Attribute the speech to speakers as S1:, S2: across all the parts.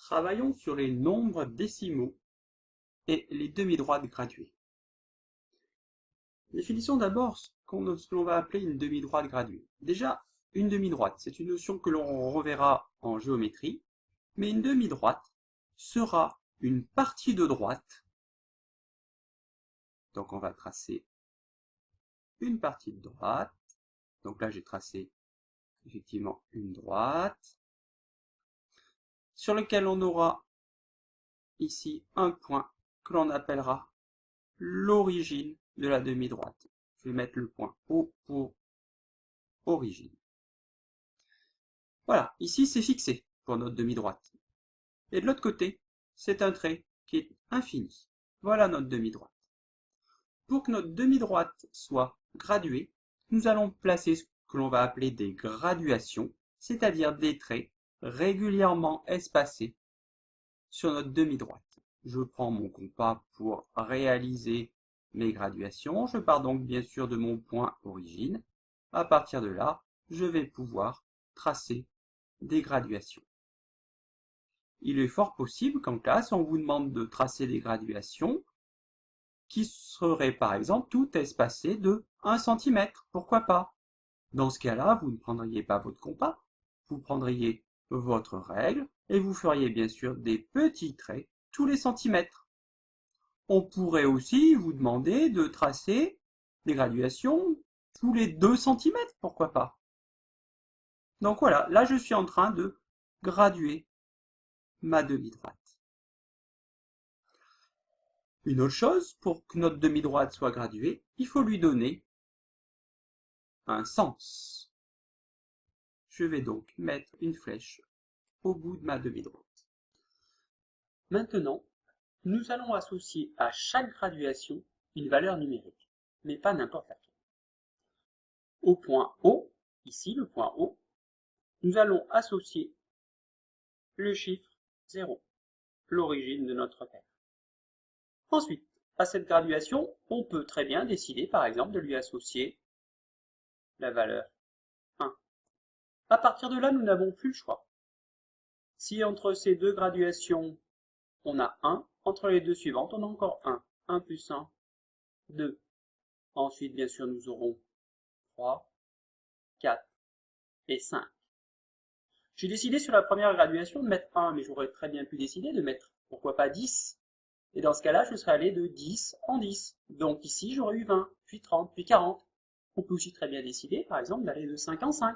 S1: Travaillons sur les nombres décimaux et les demi-droites graduées. Définissons d'abord ce que l'on va appeler une demi-droite graduée. Déjà, une demi-droite, c'est une notion que l'on reverra en géométrie, mais une demi-droite sera une partie de droite. Donc on va tracer une partie de droite. Donc là j'ai tracé effectivement une droite, sur lequel on aura ici un point que l'on appellera l'origine de la demi-droite. Je vais mettre le point O pour origine. Voilà, ici c'est fixé pour notre demi-droite. Et de l'autre côté, c'est un trait qui est infini. Voilà notre demi-droite. Pour que notre demi-droite soit graduée, nous allons placer ce que l'on va appeler des graduations, c'est-à-dire des traits régulièrement espacés sur notre demi-droite. Je prends mon compas pour réaliser mes graduations. Je pars donc bien sûr de mon point origine. À partir de là, je vais pouvoir tracer des graduations. Il est fort possible qu'en classe, on vous demande de tracer des graduations qui seraient par exemple toutes espacées de 1 cm. Pourquoi pas? Dans ce cas-là, vous ne prendriez pas votre compas, vous prendriez votre règle et vous feriez bien sûr des petits traits tous les centimètres. On pourrait aussi vous demander de tracer des graduations tous les 2 cm, pourquoi pas? Donc voilà, là je suis en train de graduer ma demi-droite. Une autre chose, pour que notre demi-droite soit graduée, il faut lui donner un sens. Je vais donc mettre une flèche au bout de ma demi-droite. Maintenant, nous allons associer à chaque graduation une valeur numérique, mais pas n'importe laquelle. Au point O, ici le point O, nous allons associer le chiffre 0, l'origine de notre paire. Ensuite, à cette graduation, on peut très bien décider par exemple de lui associer la valeur 1. À partir de là, nous n'avons plus le choix. Si entre ces deux graduations, on a 1, entre les deux suivantes, on a encore 1. 1 plus 1, 2. Ensuite, bien sûr, nous aurons 3, 4 et 5. J'ai décidé sur la première graduation de mettre 1, mais j'aurais très bien pu décider de mettre, pourquoi pas 10. Et dans ce cas-là, je serais allé de 10 en 10. Donc ici, j'aurais eu 20, puis 30, puis 40. On peut aussi très bien décider, par exemple, d'aller de 5 en 5.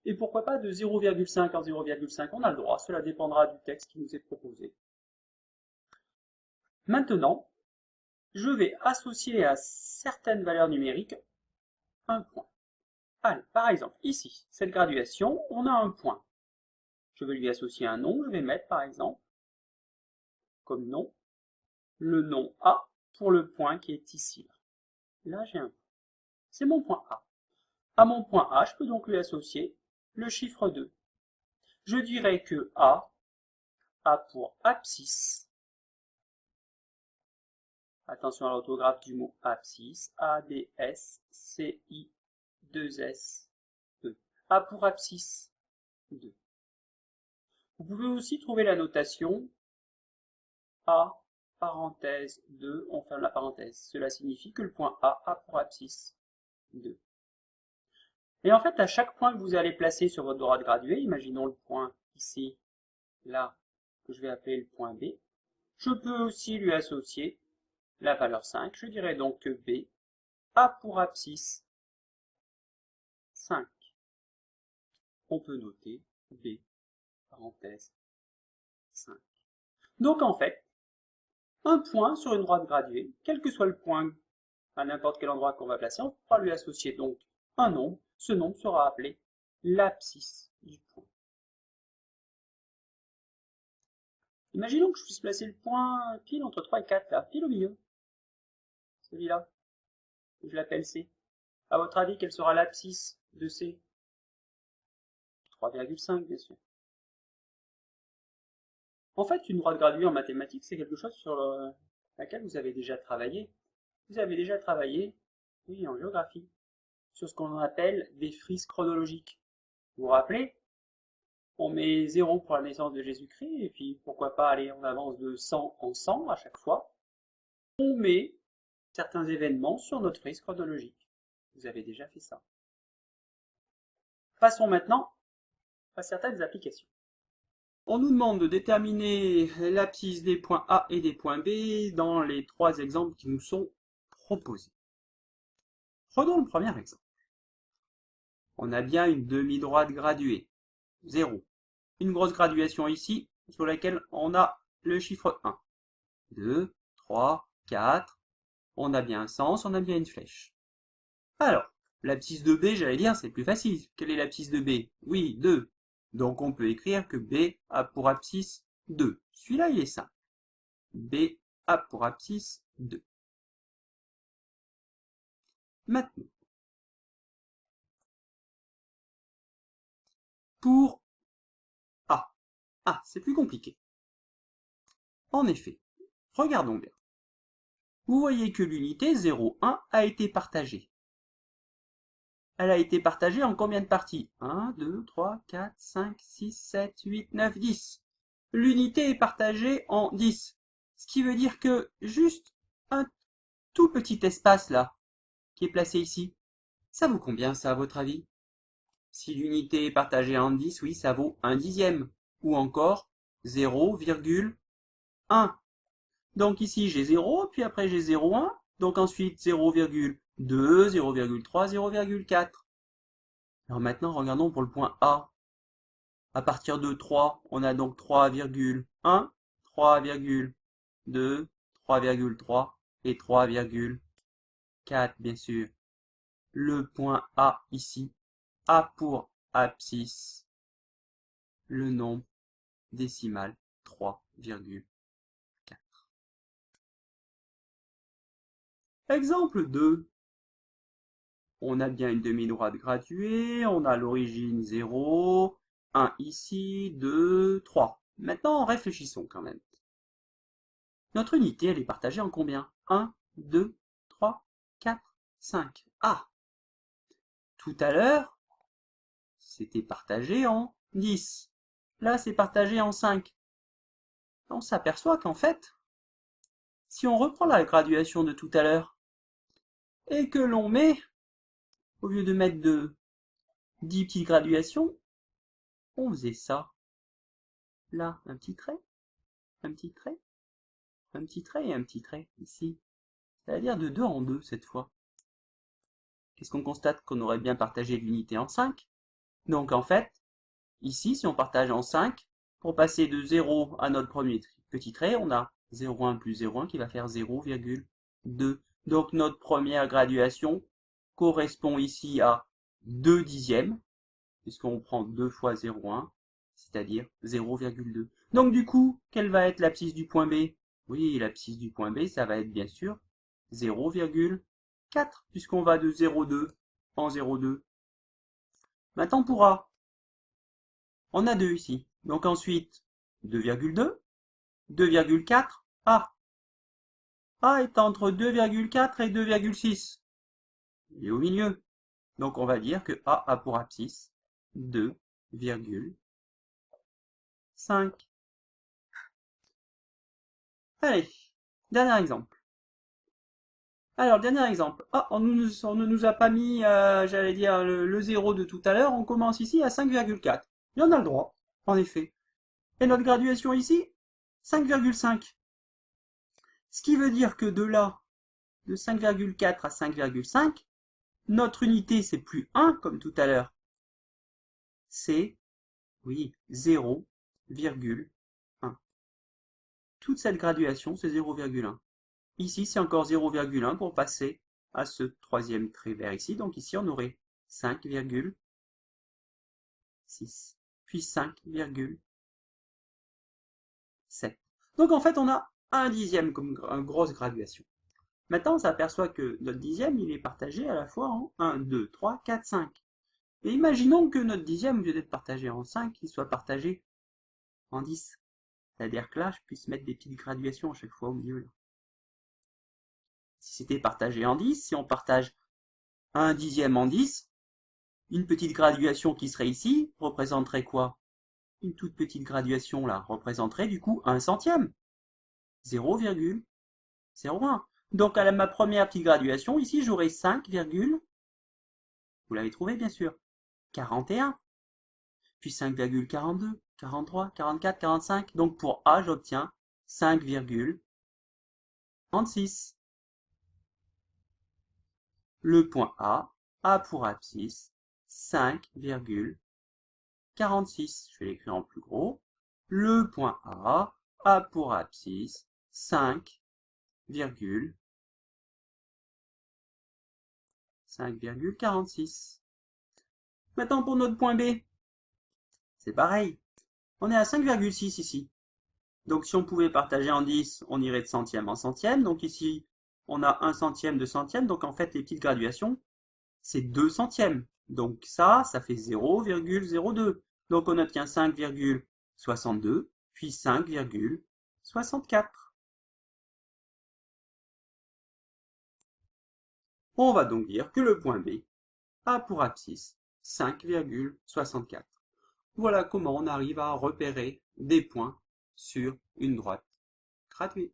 S1: Et pourquoi pas de 0,5 en 0,5, on a le droit, cela dépendra du texte qui nous est proposé. Maintenant, je vais associer à certaines valeurs numériques un point. Allez, par exemple, ici, cette graduation, on a un point. Je vais lui associer un nom, je vais mettre par exemple, comme nom, le nom A pour le point qui est ici. Là, j'ai un point. C'est mon point A. À mon point A, je peux donc lui associer le chiffre 2. Je dirais que A pour abscisse. Attention à l'orthographe du mot abscisse. A-B-S-C-I-2-S-E. A pour abscisse 2. Vous pouvez aussi trouver la notation A, parenthèse 2, on ferme la parenthèse. Cela signifie que le point A pour abscisse 2. Et en fait, à chaque point que vous allez placer sur votre droite graduée, imaginons le point ici, là, que je vais appeler le point B, je peux aussi lui associer la valeur 5. Je dirais donc que B a pour abscisse 5. On peut noter B, parenthèse 5. Donc en fait, un point sur une droite graduée, quel que soit le point à n'importe quel endroit qu'on va placer, on pourra lui associer donc un nombre. Ce nombre sera appelé l'abscisse du point. Imaginons que je puisse placer le point pile entre 3 et 4, là, pile au milieu. Celui-là, je l'appelle C. À votre avis, quelle sera l'abscisse de C? 3,5 bien sûr. En fait, une droite graduée en mathématiques, c'est quelque chose sur laquelle vous avez déjà travaillé. Vous avez déjà travaillé, oui, en géographie, sur ce qu'on appelle des frises chronologiques. Vous vous rappelez? On met 0 pour la naissance de Jésus-Christ, et puis pourquoi pas aller on avance de 100 en 100 à chaque fois. On met certains événements sur notre frise chronologique. Vous avez déjà fait ça. Passons maintenant à certaines applications. On nous demande de déterminer l'abscisse des points A et des points B dans les 3 exemples qui nous sont proposés. Prenons le premier exemple. On a bien une demi-droite graduée, 0. Une grosse graduation ici, sur laquelle on a le chiffre 1. 2, 3, 4. On a bien un sens, on a bien une flèche. Alors, l'abscisse de B, j'allais dire, c'est plus facile. Quelle est l'abscisse de B? Oui, 2. Donc on peut écrire que B a pour abscisse 2. Celui-là, il est simple. B a pour abscisse 2. Maintenant, pour A. Ah, c'est plus compliqué. En effet, regardons bien. Vous voyez que l'unité 0,1 a été partagée. Elle a été partagée en combien de parties? 1, 2, 3, 4, 5, 6, 7, 8, 9, 10. L'unité est partagée en 10. Ce qui veut dire que juste un tout petit espace là, qui est placé ici, ça vaut combien ça à votre avis? Si l'unité est partagée en 10, oui, ça vaut 1/10. Ou encore 0,1. Donc ici j'ai 0, puis après j'ai 0,1. Donc ensuite 0,2, 0,3, 0,4. Alors maintenant, regardons pour le point A. À partir de 3, on a donc 3,1, 3,2, 3,3 et 3,4 bien sûr. Le point A ici a pour abscisse le nombre décimal 3,4. Exemple 2. On a bien une demi-droite graduée, on a l'origine 0, 1 ici, 2, 3. Maintenant, réfléchissons quand même. Notre unité, elle est partagée en combien? 1, 2, 3, 4, 5. Ah! Tout à l'heure, c'était partagé en 10. Là, c'est partagé en 5. On s'aperçoit qu'en fait, si on reprend la graduation de tout à l'heure, et que l'on met, au lieu de mettre de 10 petites graduations, on faisait ça. Là, un petit trait, un petit trait, un petit trait et un petit trait, ici. C'est-à-dire de 2 en 2 cette fois. Qu'est-ce qu'on constate? Qu'on aurait bien partagé l'unité en 5. Donc en fait, ici, si on partage en 5, pour passer de 0 à notre premier petit trait, on a 0,1 plus 0,1 qui va faire 0,2. Donc notre première graduation correspond ici à 2/10, puisqu'on prend 2 fois 0,1, c'est-à-dire 0,2. Donc du coup, quelle va être l'abscisse du point B? Oui, l'abscisse du point B, ça va être bien sûr 0,4, puisqu'on va de 0,2 en 0,2. Maintenant pour A, on a 2 ici. Donc ensuite, 2,2, 2,4, A. A est entre 2,4 et 2,6. Il est au milieu. Donc on va dire que A a pour abscisse 2,5. Allez, dernier exemple. Alors, dernier exemple. Ah, on ne nous a pas mis, j'allais dire, le 0 de tout à l'heure. On commence ici à 5,4. Et on a le droit, en effet. Et notre graduation ici, 5,5. Ce qui veut dire que de là, de 5,4 à 5,5, notre unité, c'est plus 1 comme tout à l'heure. C'est, oui, 0,1. Toute cette graduation, c'est 0,1. Ici, c'est encore 0,1 pour passer à ce troisième trait vert ici. Donc ici, on aurait 5,6, puis 5,7. Donc en fait, on a 1/10 comme grosse graduation. Maintenant, on s'aperçoit que notre dixième, il est partagé à la fois en 1, 2, 3, 4, 5. Et imaginons que notre dixième, au lieu d'être partagé en 5, il soit partagé en 10. C'est-à-dire que là, je puisse mettre des petites graduations à chaque fois au milieu. Là. Si c'était partagé en 10, si on partage 1/10 en 10, une petite graduation qui serait ici représenterait quoi? une toute petite graduation là représenterait du coup 1 centième. 0,01. Donc à ma première petite graduation, ici j'aurai 5, vous l'avez trouvé bien sûr, 41. Puis 5,42, 43, 44, 45. Donc pour A, j'obtiens 5,36. Le point A pour abscisse, 5,46. Je vais l'écrire en plus gros. Le point A pour abscisse, 5,46. Maintenant pour notre point B, c'est pareil. On est à 5,6 ici. Donc si on pouvait partager en 10, on irait de centième en centième. Donc ici, on a 1 centième, 2 centièmes. Donc en fait, les petites graduations, c'est 2 centièmes. Donc ça fait 0,02. Donc on obtient 5,62, puis 5,64. On va donc dire que le point B a pour abscisse 5,64. Voilà comment on arrive à repérer des points sur une droite graduée.